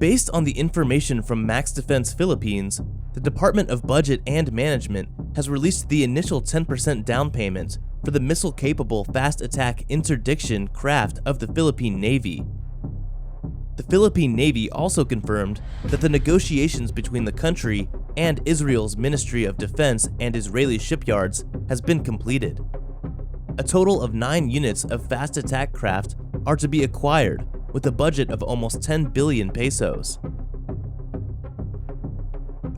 Based on the information from Max Defense Philippines, the Department of Budget and Management has released the initial 10% down payment for the missile-capable fast attack interdiction craft of the Philippine Navy. The Philippine Navy also confirmed that the negotiations between the country and Israel's Ministry of Defense and Israeli shipyards has been completed. A total of 9 units of fast attack craft are to be acquired with a budget of almost 10 billion pesos.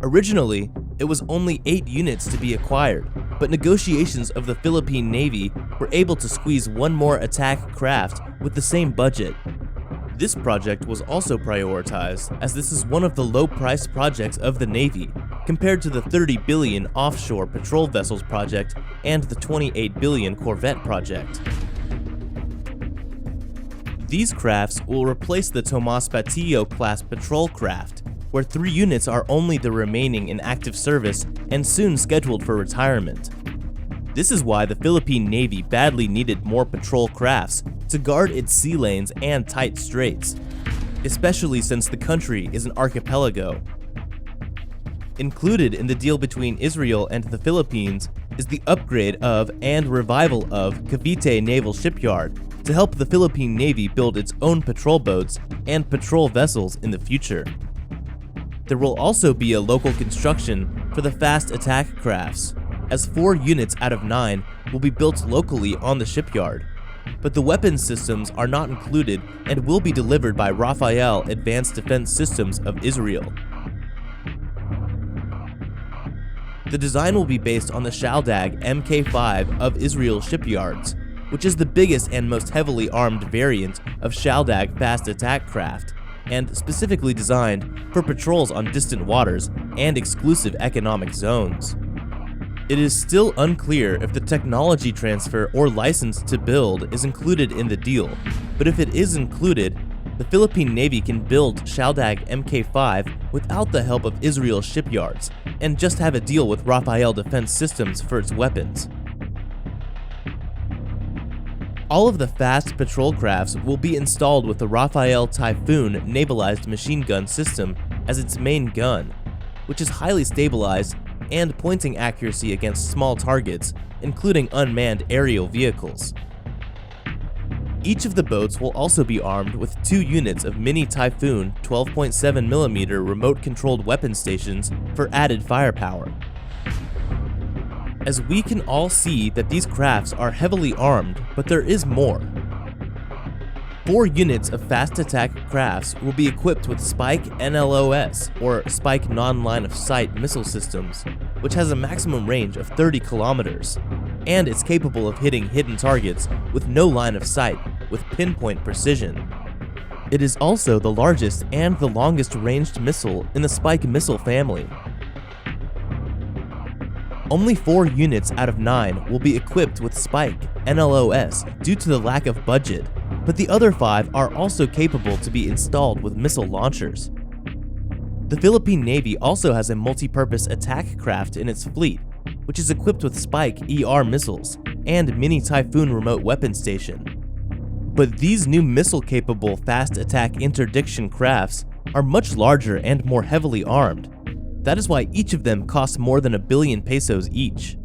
Originally, it was only 8 units to be acquired, but negotiations of the Philippine Navy were able to squeeze one more attack craft with the same budget. This project was also prioritized as this is one of the low-priced projects of the Navy compared to the 30 billion offshore patrol vessels project and the 28 billion corvette project. These crafts will replace the Tomas Patillo-class patrol craft, where 3 units are only the remaining in active service and soon scheduled for retirement. This is why the Philippine Navy badly needed more patrol crafts to guard its sea lanes and tight straits, especially since the country is an archipelago. Included in the deal between Israel and the Philippines is the upgrade of and revival of Cavite Naval Shipyard to help the Philippine Navy build its own patrol boats and patrol vessels in the future. There will also be a local construction for the fast attack crafts, as 4 units out of 9 will be built locally on the shipyard, but the weapons systems are not included and will be delivered by Rafael Advanced Defense Systems of Israel. The design will be based on the Shaldag Mk5 of Israel Shipyards, which is the biggest and most heavily armed variant of Shaldag fast attack craft, and specifically designed for patrols on distant waters and exclusive economic zones. It is still unclear if the technology transfer or license to build is included in the deal, but if it is included, the Philippine Navy can build Shaldag Mk5 without the help of Israel shipyards and just have a deal with Rafael Defense Systems for its weapons. All of the fast patrol crafts will be installed with the Rafael Typhoon navalized machine gun system as its main gun, which is highly stabilized and pointing accuracy against small targets, including unmanned aerial vehicles. Each of the boats will also be armed with 2 units of mini Typhoon 12.7mm remote-controlled weapon stations for added firepower. As we can all see that these crafts are heavily armed, but there is more. 4 units of fast attack crafts will be equipped with Spike NLOS, or Spike Non-Line of Sight missile systems, which has a maximum range of 30 kilometers, and is capable of hitting hidden targets with no line of sight with pinpoint precision. It is also the largest and the longest ranged missile in the Spike missile family. Only 4 units out of 9 will be equipped with Spike NLOS due to the lack of budget, but the other 5 are also capable to be installed with missile launchers. The Philippine Navy also has a multi-purpose attack craft in its fleet, which is equipped with Spike ER missiles and mini Typhoon remote weapon station. But these new missile-capable fast attack interdiction crafts are much larger and more heavily armed. That is why each of them costs more than 1 billion pesos each.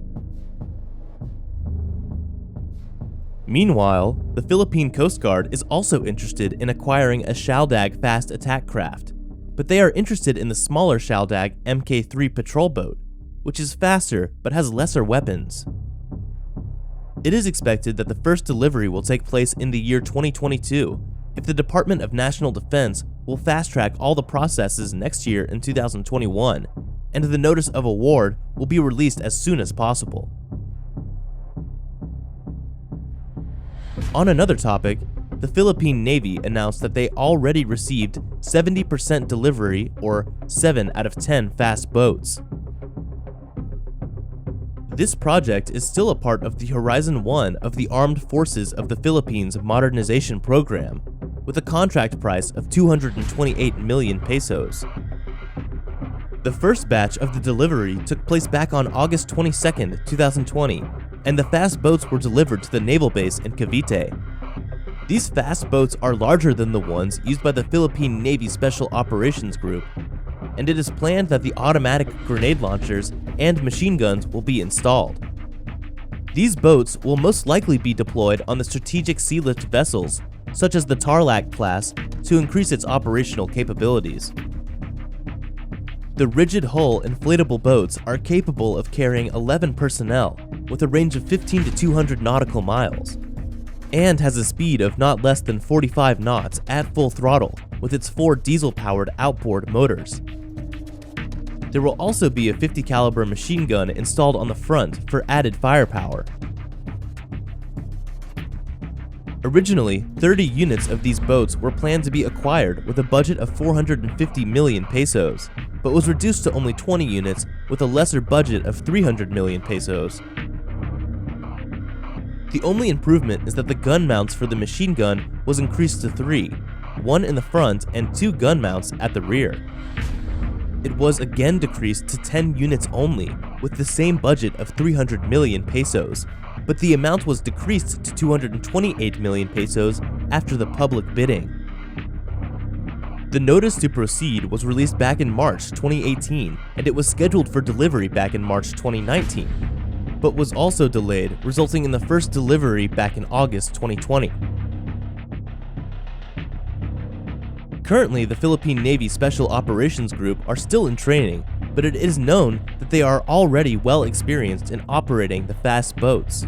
Meanwhile, the Philippine Coast Guard is also interested in acquiring a Shaldag fast attack craft, but they are interested in the smaller Shaldag Mk3 patrol boat, which is faster but has lesser weapons. It is expected that the first delivery will take place in the year 2022, if the Department of National Defense will fast-track all the processes next year in 2021, and the notice of award will be released as soon as possible. On another topic, the Philippine Navy announced that they already received 70% delivery, or 7 out of 10 fast boats. This project is still a part of the Horizon 1 of the Armed Forces of the Philippines Modernization Program, with a contract price of 228 million pesos. The first batch of the delivery took place back on August 22, 2020, and the fast boats were delivered to the naval base in Cavite. These fast boats are larger than the ones used by the Philippine Navy Special Operations Group, and it is planned that the automatic grenade launchers and machine guns will be installed. These boats will most likely be deployed on the strategic sea-lift vessels, such as the Tarlac class, to increase its operational capabilities. The rigid hull inflatable boats are capable of carrying 11 personnel with a range of 15 to 200 nautical miles, and has a speed of not less than 45 knots at full throttle with its 4 diesel-powered outboard motors. There will also be a 50 caliber machine gun installed on the front for added firepower. Originally, 30 units of these boats were planned to be acquired with a budget of 450 million pesos, but was reduced to only 20 units with a lesser budget of 300 million pesos. The only improvement is that the gun mounts for the machine gun was increased to 3, 1 in the front and 2 gun mounts at the rear. It was again decreased to 10 units only, with the same budget of 300 million pesos, but the amount was decreased to 228 million pesos after the public bidding. The notice to proceed was released back in March 2018, and it was scheduled for delivery back in March 2019, but was also delayed, resulting in the first delivery back in August 2020. Currently, the Philippine Navy Special Operations Group are still in training, but it is known that they are already well experienced in operating the fast boats.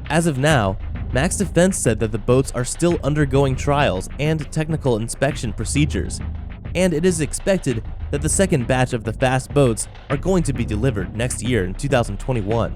As of now, Max Defense said that the boats are still undergoing trials and technical inspection procedures, and it is expected that the second batch of the fast boats are going to be delivered next year in 2021.